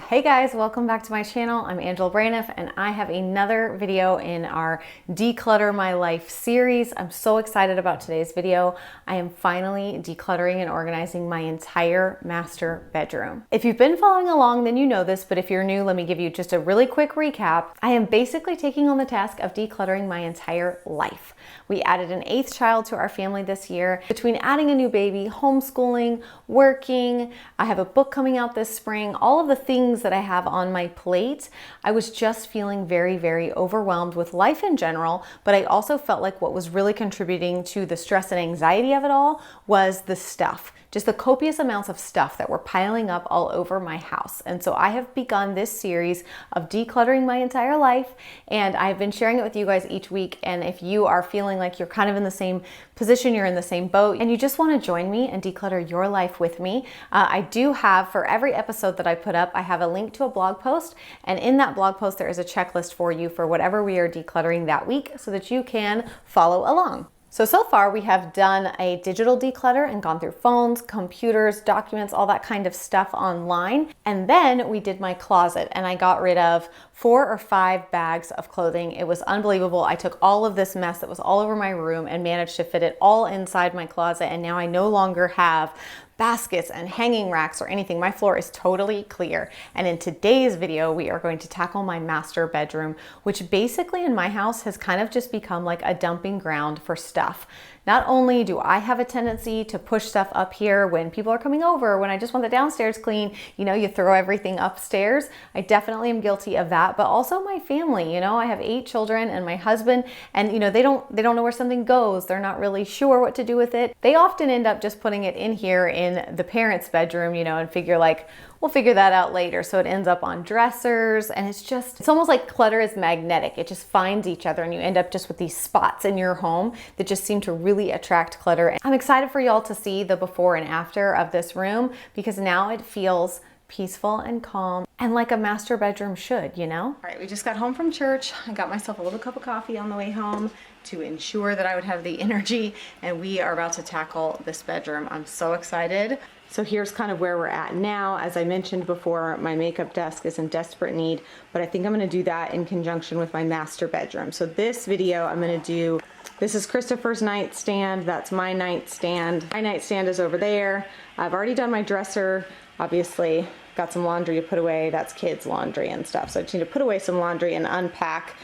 Hey guys, welcome back to my channel. I'm Angela Braniff and I have another video in our Declutter My Life series. I'm so excited about today's video. I am finally decluttering and organizing my entire master bedroom. If you've been following along, then you know this, but if you're new, let me give you just a really quick recap. I am basically taking on the task of decluttering my entire life. We added an 8th child to our family this year. Between adding a new baby, homeschooling, working, I have a book coming out this spring, all of the things that I have on my plate, I was just feeling very overwhelmed with life in general, but I also felt like what was really contributing to the stress and anxiety of it all was the stuff. Just the copious amounts of stuff that were piling up all over my house. And so I have begun this series of decluttering my entire life, and I've been sharing it with you guys each week. And if you are feeling like you're kind of in the same position, you're in the same boat, and you just want to join me and declutter your life with me, I do have, for every episode that I put up, I have a link to a blog post, and in that blog post there is a checklist for you for whatever we are decluttering that week so that you can follow along. So far we have done a digital declutter and gone through phones, computers, documents, all that kind of stuff online. And then we did my closet and I got rid of 4 or 5 bags of clothing. It was unbelievable. I took all of this mess that was all over my room and managed to fit it all inside my closet. And now I no longer have baskets and hanging racks or anything. My floor is totally clear. And in today's video, we are going to tackle my master bedroom, which basically in my house has kind of just become like a dumping ground for stuff. Not only do I have a tendency to push stuff up here when people are coming over, when I just want the downstairs clean, you know, you throw everything upstairs. I definitely am guilty of that, but also my family. You know, I have 8 children and my husband, and you know, they don't know where something goes. They're not really sure what to do with it. They often end up just putting it in here in the parents' bedroom, you know, and figure like, we'll figure that out later. So it ends up on dressers, and it's almost like clutter is magnetic. It just finds each other and you end up just with these spots in your home that just seem to really attract clutter. I'm excited for y'all to see the before and after of this room because now it feels peaceful and calm and like a master bedroom should, you know? All right, we just got home from church. I got myself a little cup of coffee on the way home to ensure that I would have the energy, and we are about to tackle this bedroom. I'm so excited. So here's kind of where we're at now. As I mentioned before, my makeup desk is in desperate need, but I think I'm gonna do that in conjunction with my master bedroom. So this video I'm gonna do, this is Christopher's nightstand, that's my nightstand. My nightstand is over there. I've already done my dresser, obviously. Got some laundry to put away, that's kids' laundry and stuff. So I just need to put away some laundry and unpack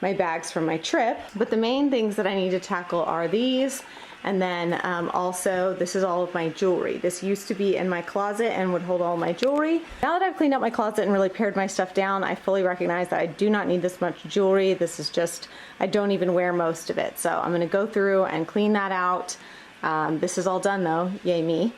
my bags from my trip. But the main things that I need to tackle are these. And then also, this is all of my jewelry. This used to be in my closet and would hold all my jewelry. Now that I've cleaned up my closet and really pared my stuff down, I fully recognize that I do not need this much jewelry. This is just, I don't even wear most of it. So I'm gonna go through and clean that out. This is all done though, yay me.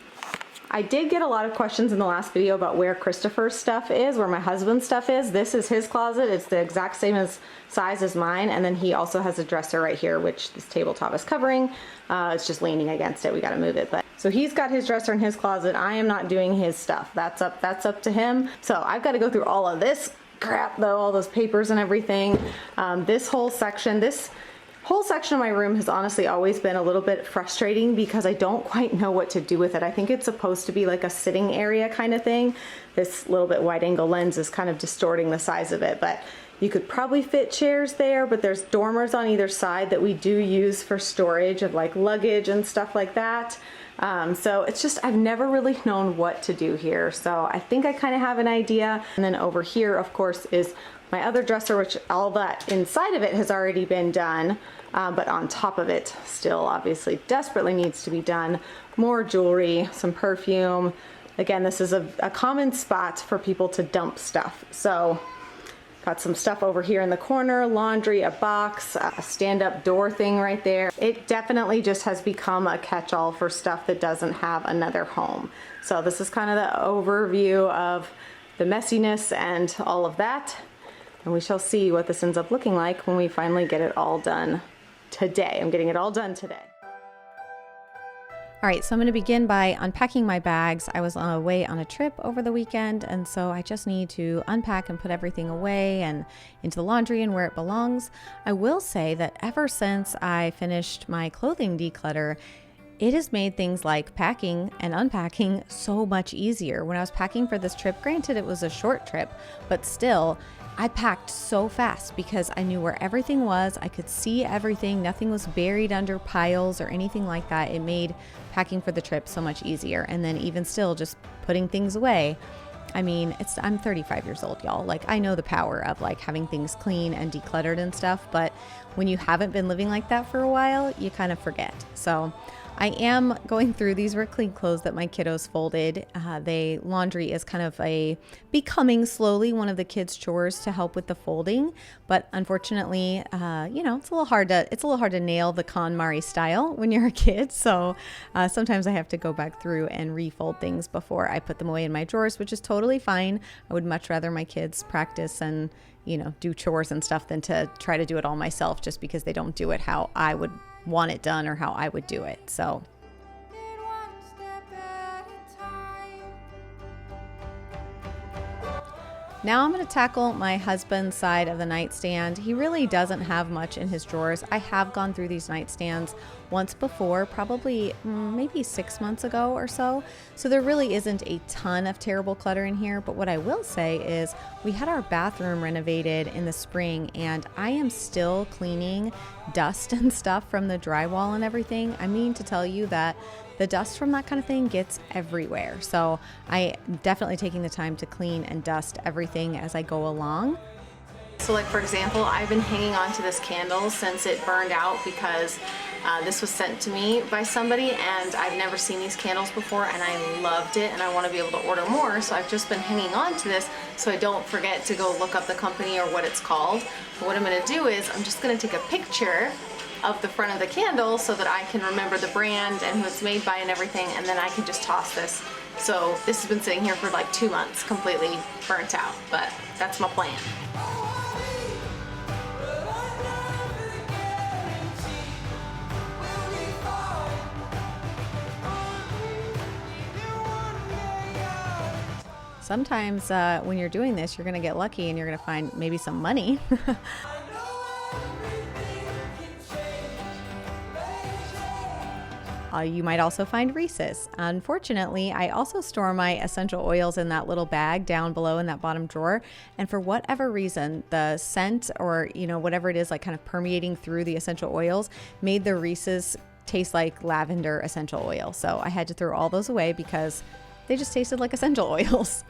I did get a lot of questions in the last video about where Christopher's stuff is, where my husband's stuff is. This is his closet. It's the exact same size as mine. And then he also has a dresser right here, which this tabletop is covering. It's just leaning against it. We got to move it. But so he's got his dresser in his closet. I am not doing his stuff. That's up to him. So I've got to go through all of this crap though, all those papers and everything. This whole section of my room has honestly always been a little bit frustrating because I don't quite know what to do with it. I think it's supposed to be like a sitting area kind of thing. This little bit wide angle lens is kind of distorting the size of it, but you could probably fit chairs there, but there's dormers on either side that we do use for storage of like luggage and stuff like that. So it's just, I've never really known what to do here. So I think I kind of have an idea. And then over here, of course, is my other dresser, which all that inside of it has already been done. But on top of it still obviously desperately needs to be done. More jewelry, some perfume. Again, this is a common spot for people to dump stuff. So got some stuff over here in the corner, laundry, a box, a stand-up door thing right there. It definitely just has become a catch-all for stuff that doesn't have another home. So this is kind of the overview of the messiness and all of that. And we shall see what this ends up looking like when we finally get it all done today. I'm getting it all done today. All right, so I'm going to begin by unpacking my bags. I was away on a trip over the weekend, and so I just need to unpack and put everything away and into the laundry and where it belongs. I will say that ever since I finished my clothing declutter, It has made things like packing and unpacking so much easier. When I was packing for this trip, granted it was a short trip, but still, I packed so fast because I knew where everything was. I could see everything. Nothing was buried under piles or anything like that. It made packing for the trip so much easier. And then even still, just putting things away. I mean, I'm 35 years old, y'all. Like, I know the power of like having things clean and decluttered and stuff, but when you haven't been living like that for a while, you kind of forget. So I am going through, these were clean clothes that my kiddos folded. Laundry is kind of becoming slowly one of the kids' chores to help with the folding. But unfortunately, it's a little hard to nail the KonMari style when you're a kid. So sometimes I have to go back through and refold things before I put them away in my drawers, which is totally fine. I would much rather my kids practice and, do chores and stuff than to try to do it all myself just because they don't do it how I would want it done or how I would do it. So now I'm going to tackle my husband's side of the nightstand. He really doesn't have much in his drawers. I have gone through these nightstands once before, probably maybe 6 months ago or so. So there really isn't a ton of terrible clutter in here. But what I will say is we had our bathroom renovated in the spring and I am still cleaning dust and stuff from the drywall and everything. I mean to tell you that the dust from that kind of thing gets everywhere. So I am definitely taking the time to clean and dust everything as I go along. So like, for example, I've been hanging on to this candle since it burned out because this was sent to me by somebody and I've never seen these candles before and I loved it and I want to be able to order more. So I've just been hanging on to this so I don't forget to go look up the company or what it's called. But what I'm going to do is I'm just going to take a picture of the front of the candle so that I can remember the brand and who it's made by and everything, and then I can just toss this. So this has been sitting here for like 2 months, completely burnt out, but that's my plan. Sometimes when you're doing this, you're going to get lucky and you're going to find maybe some money. You might also find Reese's. Unfortunately, I also store my essential oils in that little bag down below in that bottom drawer. And for whatever reason, the scent or, whatever it is, like kind of permeating through the essential oils made the Reese's taste like lavender essential oil. So I had to throw all those away because they just tasted like essential oils.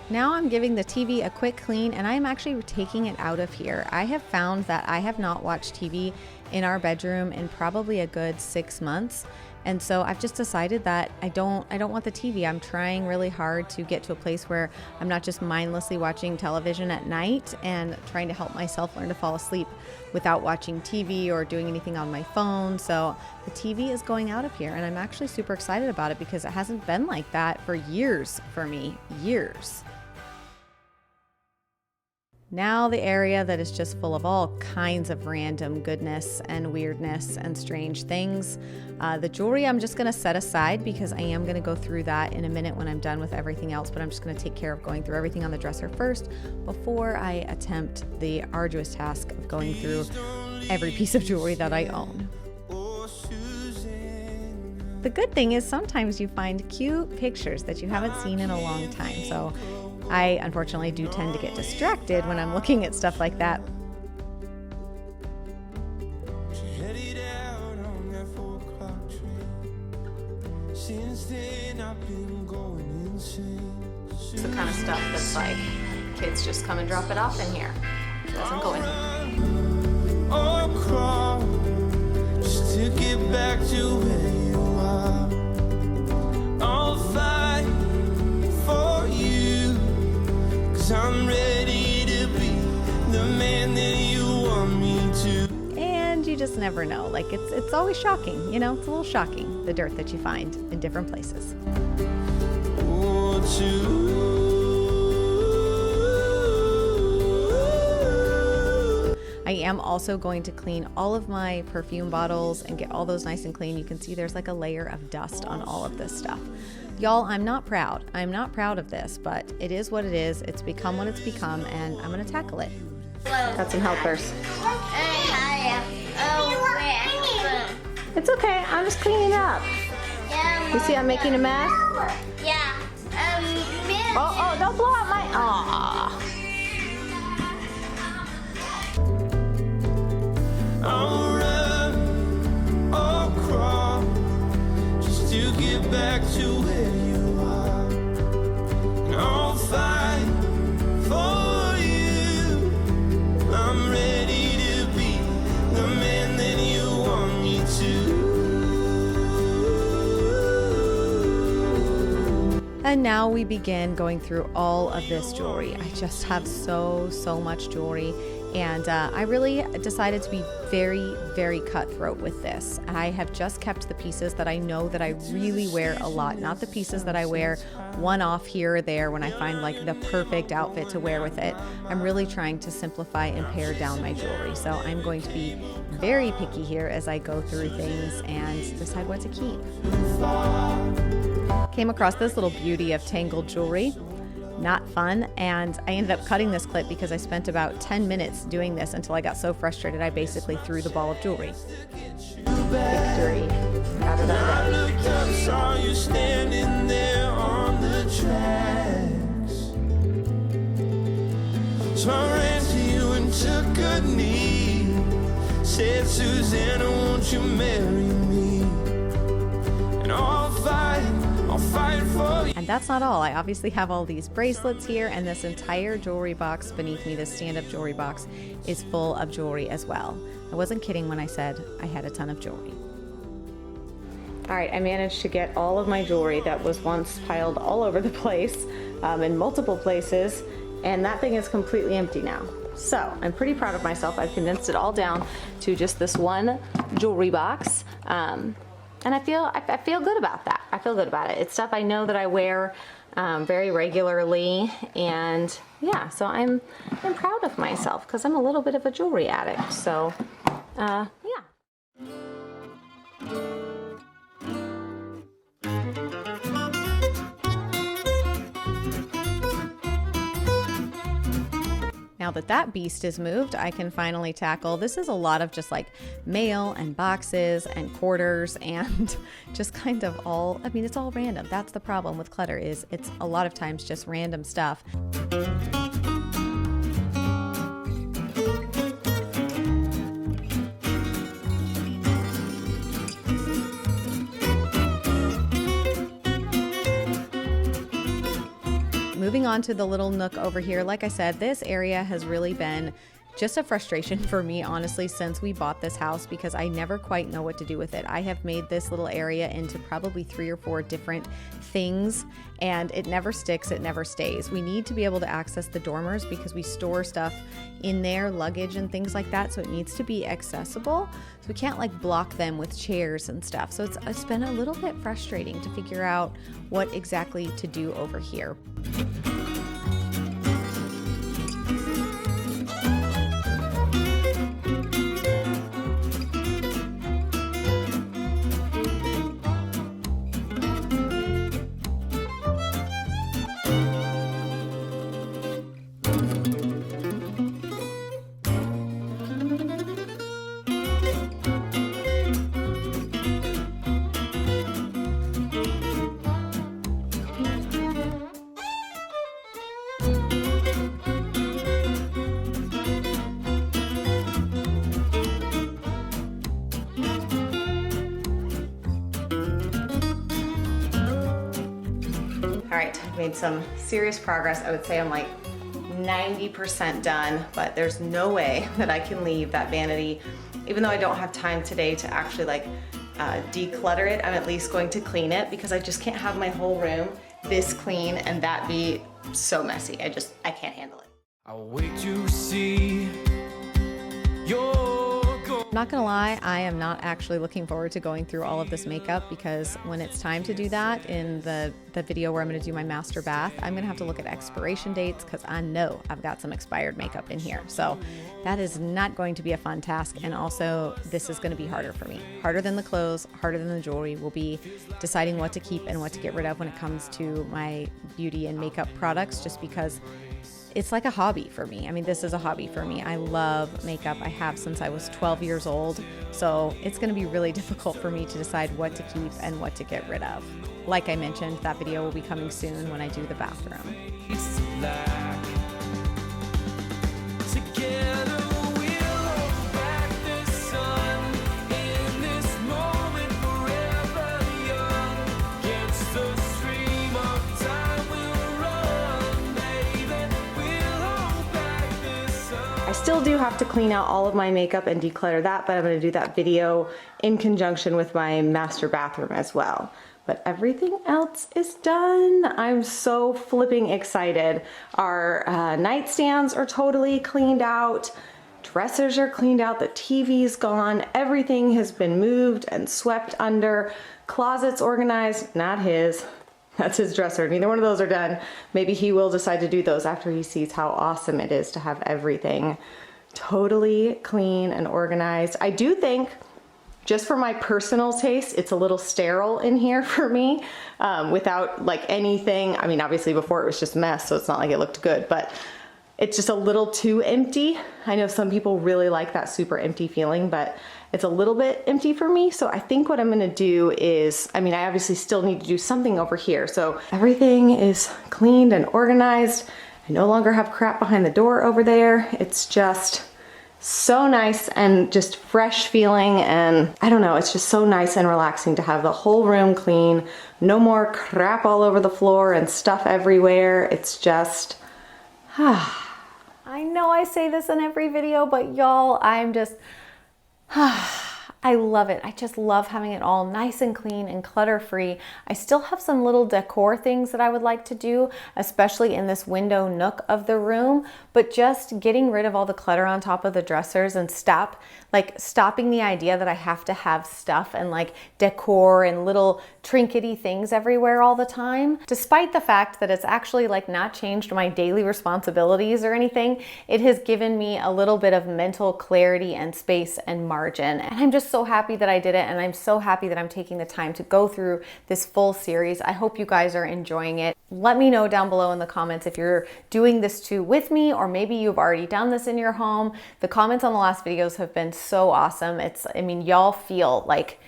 Now I'm giving the TV a quick clean and I am actually taking it out of here. I have found that I have not watched TV in our bedroom in probably a good 6 months. And so I've just decided that I don't want the TV. I'm trying really hard to get to a place where I'm not just mindlessly watching television at night and trying to help myself learn to fall asleep without watching TV or doing anything on my phone. So the TV is going out of here and I'm actually super excited about it because it hasn't been like that for years for me, years. Now the area that is just full of all kinds of random goodness and weirdness and strange things. The jewelry I'm just going to set aside because I am going to go through that in a minute when I'm done with everything else, but I'm just going to take care of going through everything on the dresser first before I attempt the arduous task of going through every piece of jewelry that I own. The good thing is sometimes you find cute pictures that you haven't seen in a long time. So I unfortunately do tend to get distracted when I'm looking at stuff like that. It's the kind of stuff that's like kids just come and drop it off in here. It doesn't go in. Just to get back to where you are. I'll fight for you. I'm ready to be just never know. Like it's always shocking, you know, it's a little shocking, the dirt that you find in different places. I am also going to clean all of my perfume bottles and get all those nice and clean. You can see there's like a layer of dust on all of this stuff. Y'all, I'm not proud. I'm not proud of this, but it is what it is. It's become what it's become, and I'm gonna tackle it. Got some helpers. It's okay, I'm just cleaning up. You see I'm making a mess? Yeah. Oh, don't blow out my, aw. I'll run or crawl just to get back to where you are. And I'll fight for you. I'm ready to be the man that you want me to. And now we begin going through all of this jewelry. I just have so much jewelry. And I really decided to be very cutthroat with this. I have just kept the pieces that I know that I really wear a lot, not the pieces that I wear one off here or there when I find like the perfect outfit to wear with it. I'm really trying to simplify and pare down my jewelry. So I'm going to be very picky here as I go through things and decide what to keep. Came across this little beauty of tangled jewelry. Not fun, and I ended up cutting this clip because I spent about 10 minutes doing this until I got so frustrated I basically threw the ball of jewelry. Victory. Got it I looked up, saw you standing there on the tracks. So I ran to you and took a knee. Said, Susanna, won't you marry me? And I'll fight for you. And that's not all. I obviously have all these bracelets here, and this entire jewelry box beneath me, this stand-up jewelry box, is full of jewelry as well. I wasn't kidding when I said I had a ton of jewelry. All right, I managed to get all of my jewelry that was once piled all over the place, in multiple places, and that thing is completely empty now. So I'm pretty proud of myself. I've condensed it all down to just this one jewelry box. And I feel good about that. I feel good about it. It's stuff I know that I wear very regularly, and yeah, so I'm proud of myself because I'm a little bit of a jewelry addict. So yeah. Now that that beast is moved, I can finally tackle, this is a lot of just like mail and boxes and quarters and just kind of all, I mean, it's all random. That's the problem with clutter, is it's a lot of times just random stuff. Moving on to the little nook over here, like I said, this area has really been just a frustration for me, honestly, since we bought this house, because I never quite know what to do with it. I have made this little area into probably 3 or 4 different things, and it never sticks, it never stays. We need to be able to access the dormers because we store stuff in there, luggage and things like that, so it needs to be accessible. So we can't like block them with chairs and stuff. So it's been a little bit frustrating to figure out what exactly to do over here. All right, I've made some serious progress. I would say I'm like 90% done, but there's no way that I can leave that vanity. Even though I don't have time today to actually like declutter it, I'm at least going to clean it because I just can't have my whole room this clean and that be so messy. I can't handle it. I'll wait to see your goal. I'm not gonna lie, I am not actually looking forward to going through all of this makeup, because when it's time to do that in the video where I'm gonna do my master bath, I'm gonna have to look at expiration dates, because I know I've got some expired makeup in here. So that is not going to be a fun task. And also this is gonna be harder for me. Harder than the clothes, harder than the jewelry will be deciding what to keep and what to get rid of when it comes to my beauty and makeup products, just because it's like a hobby for me. I mean, this is a hobby for me. I love makeup. I have since I was 12 years old. So it's gonna be really difficult for me to decide what to keep and what to get rid of. Like I mentioned, that video will be coming soon when I do the bathroom. I still do have to clean out all of my makeup and declutter that, but I'm going to do that video in conjunction with my master bathroom as well. But everything else is done. I'm so flipping excited. Our nightstands are totally cleaned out. Dressers are cleaned out. The TV's gone. Everything has been moved and swept under. Closets organized, not his. That's his dresser. Neither one of those are done. Maybe he will decide to do those after he sees how awesome it is to have everything totally clean and organized. I do think, just for my personal taste, it's a little sterile in here for me, without like anything. I mean, obviously before it was just mess, so it's not like it looked good, but it's just a little too empty. I know some people really like that super empty feeling, but it's a little bit empty for me. So I think what I'm gonna do is, I mean, I obviously still need to do something over here. So everything is cleaned and organized. I no longer have crap behind the door over there. It's just so nice and just fresh feeling, and I don't know, it's just so nice and relaxing to have the whole room clean. No more crap all over the floor and stuff everywhere. It's just, I know I say this in every video, but y'all, I'm just, I love it. I just love having it all nice and clean and clutter-free. I still have some little decor things that I would like to do, especially in this window nook of the room, but just getting rid of all the clutter on top of the dressers and stopping the idea that I have to have stuff and like decor and little trinkety things everywhere all the time. Despite the fact that it's actually like not changed my daily responsibilities or anything, it has given me a little bit of mental clarity and space and margin. And I'm just so happy that I did it, and I'm so happy that I'm taking the time to go through this full series. I hope you guys are enjoying it. Let me know down below in the comments if you're doing this too with me, or maybe you've already done this in your home. The comments on the last videos have been so awesome. I mean, y'all feel like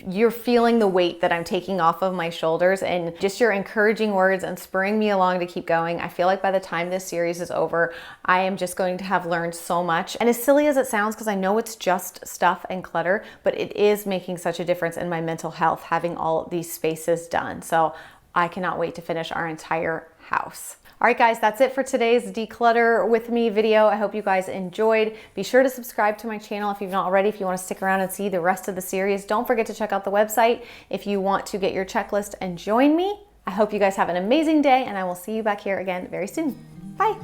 you're feeling the weight that I'm taking off of my shoulders, and just your encouraging words and spurring me along to keep going. I feel like by the time this series is over, I am just going to have learned so much. And as silly as it sounds, because I know it's just stuff and clutter, but it is making such a difference in my mental health having all of these spaces done. So I cannot wait to finish our entire house. All right, guys, that's it for today's Declutter With Me video. I hope you guys enjoyed. Be sure to subscribe to my channel if you've not already, if you want to stick around and see the rest of the series. Don't forget to check out the website if you want to get your checklist and join me. I hope you guys have an amazing day, and I will see you back here again very soon. Bye.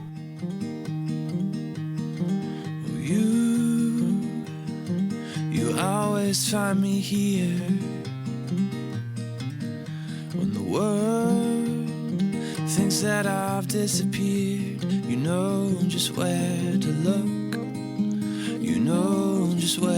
You always find me here when the world thinks that I've disappeared. You know just where to look. You know just where